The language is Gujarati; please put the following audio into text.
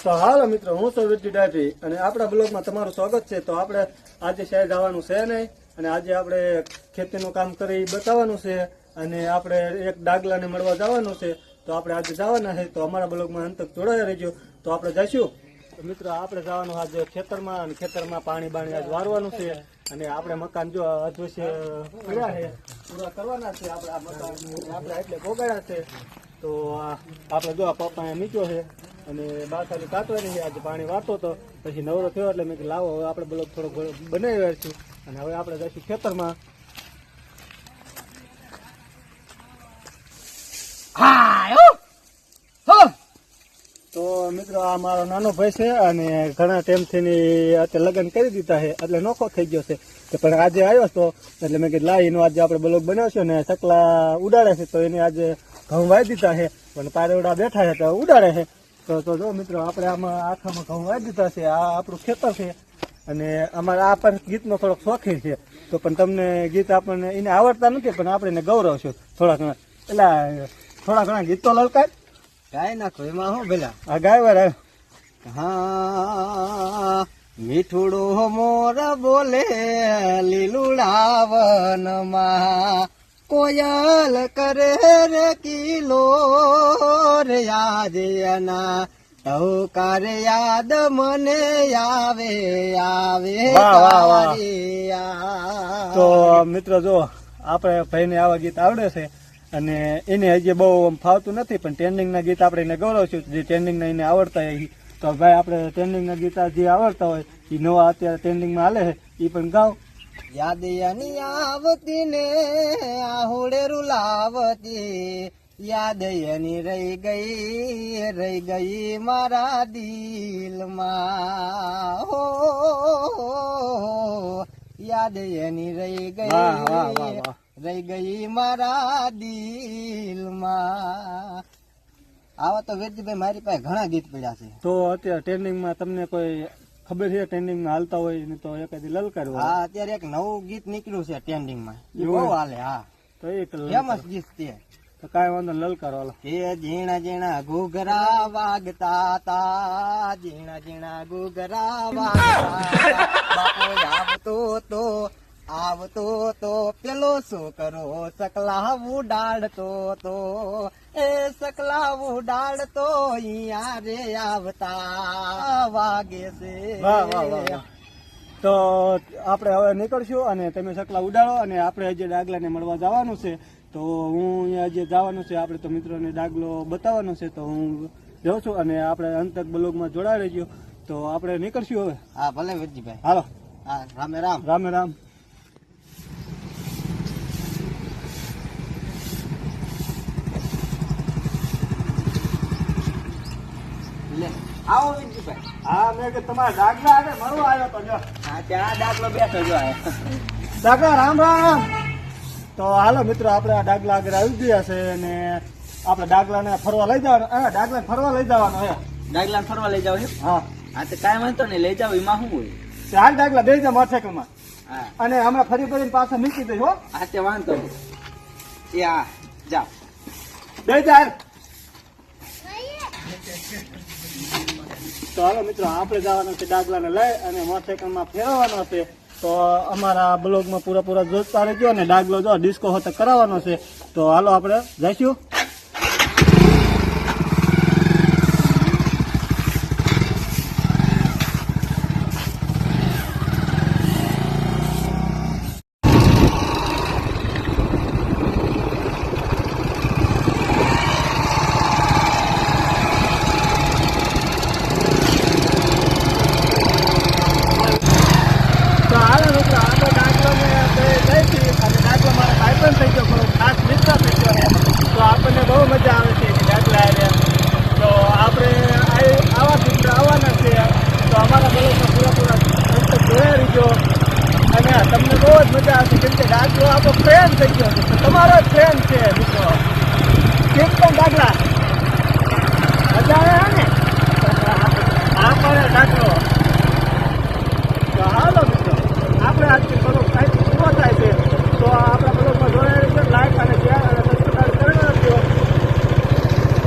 તો હાલો મિત્રો, હું છું વીરજી ડાયરી અને આપણા બ્લોગમાં તમારું સ્વાગત છે। તો આપણે આજે શહેર જવાનું છે નહીં અને આજે આપણે ખેતીનું કામ કરી બતાવવાનું છે અને આપણે એક ડાગલાને મળવા જવાનું છે। તો આપણે આજે જવાના છે, તો અમારા બ્લોગમાં અંત તક જોડાયા રહેજો। તો આપણે જઈશું। તો મિત્રો આપણે જવાનું આજે ખેતરમાં અને ખેતરમાં પાણી આજ વારવાનું છે અને આપણે મકાન જો અધવશ્ય પૂરા છે, પૂરા કરવાના છે। આપણે આ મકાન આપણે એટલે ભોગાડ્યા છે। તો આપણે જો આ પપ્પા નીચો છે અને બાસાલી કાઢવાની છે। આજે પાણી વાળતો હતો, પછી નવરો થયો એટલે મેં લાવો હવે આપણે બ્લોગ થોડોક બનાવી રહ્યા અને હવે આપણે જઈશું ખેતરમાં। તો મિત્રો આ મારો નાનો ભાઈ છે અને ઘણા ટાઈમથી અત્યારે લગ્ન કરી દીધા છે એટલે નોખો થઈ ગયો છે, પણ આજે આવ્યો હતો એટલે મેં કીધું લાવીને આજે આપણે બ્લોગ બનાવશું ને ચકલા ઉડાડે છે તો એને આજે ઘઉં વાવી દીધા છે, પણ પારેવડા બેઠા છે તો ઉડાડે છે। તો જો મિત્રો આપણે આમાં આખામાં ઘઉં વાવી દીધા છે। આ આપણું ખેતર છે અને અમારા આ પણ ગીતનો થોડોક શોખીન છે, તો પણ તમને ગીત આપણને એને આવડતા નથી પણ આપણે એને ગૌરવશું થોડા ઘણા, એટલે થોડા ઘણા ગીત તો લલકાય ગાય નાખો એમાં હું પેલા આ ગાયવાર આવ્યો। હા મીઠુડો મોર બોલે લીલુડાવનમાં કોયલ કરે રે કિલો રે યાદના ટહુકાર યાદ મને આવે આવે। તો મિત્રો જો આપણે ભાઈને આવા ગીત આવડે છે અને એને હજી બહુ ફાવતું નથી, પણ ટ્રેન્ડિંગના ગીત આપણે એને ગૌરવશું જે ટ્રેન્ડિંગના એને આવડતા હોય। તો ભાઈ આપણે ટ્રેન્ડિંગના ગીત જે આવડતા હોય એ નવા અત્યારે ટ્રેન્ડિંગમાં હાલે છે એ પણ ગાવ। યાદયાની આવતી ને આહુડે રૂલાવતી યાદયની રહી ગઈ મારા દિલમાં હો યાદયની રહી ગઈ મારા દિલમાં। આવા તો વેદજીભાઈ મારી પાસે ઘણા ગીત પડ્યા છે। તો અત્યારે ટ્રેન્ડિંગમાં તમને કોઈ ખબર છે ટ્રેન્ડિંગમાં હાલતા હોય ને તો એકાદી લલકાર હોય? હા અત્યારે એક નવું ગીત નીકળ્યું છે ટ્રેન્ડિંગમાં, એ બહુ હાલે। હા તો એક ફેમસ ગીત છે, તો કાંઈ વાંધો લલકારો હાલો। એ ઝીણા ઝીણા ઘૂઘરા વાગતા તા ઝીણા ઝીણા ઘૂઘરા વાગતા બાપો આવતો તો પેલો છોકરો સકલા ઉડાડતો તો એ સકલા ઉડાડતો અહીંયા રે આવતા વાગે છે। તો આપણે હવે નીકળશું અને તમે સકલા ઉડાડો અને આપણે હજી ડાગલાને મળવા જવાનું છે। તો હું અહીંયા જે જવાનું છે આપણે તો મિત્રોને ડાગલો બતાવવાનો છે, તો હું જાઉં છું અને આપણે અંતક બ્લોગમાં જોડાઈ રહેજો। તો આપણે નીકળશું હવે। હા ભલે વેદજીભાઈ, હાલો। હા રામે રામ રામે રામ। આવો વેદજીભાઈ। હા મેં કે તમારા ડાગલા આગળ મળવા આવ્યો તો જો હા ત્યાં ડાકલો બેઠો જો ડાગલા રામ રામ। તો હાલો મિત્રો આપણે આ ડાગલા આગળ આવી ગયા છે અને આપણે ડાગલાને ફરવા લઈ જવાનો, ડાગલાને ફરવા લઈ જવાનો છે। ડાગલા ફરવા લઈ જાવ છે? હા હા તો કાંઈ વાંધો નહીં, લઈ જાવ એમાં શું હોય। ચાર ડાગલા બે જા મોટરસાયકલમાં હા અને હમણાં ફરી ફરીને પાછા મૂકી દઈશ હો। હા તે વાંધો નહીં, એ હા જાઓ બે ચાર। તો હાલો મિત્રો આપણે જવાનું છે ડાગલાને લઈ અને મોટરસાયકલમાં ફેરવવાનો છે। તો અમારા બ્લોગમાં પૂરા જોતા રહેજો અને ડાગલો જો ડિસ્કો હોતે કરાવવાનો છે। તો હાલો આપણે જઈશું। તો આપણને બહુ મજા આવે છે ડાગલા આવ્યા, તો આપણે આવા ચિત્ર આવવાના છે। તો અમારા બ્લોગમાં પૂરા અંત જોયા રહીજો અને તમને બહુ જ મજા આવશે, કેમ કે ડાગલો આપણો ફ્રેન્ડ થઈ ગયો છે, તમારો જ ફ્રેન્ડ છે મિત્રો, કેમ ડાગલા।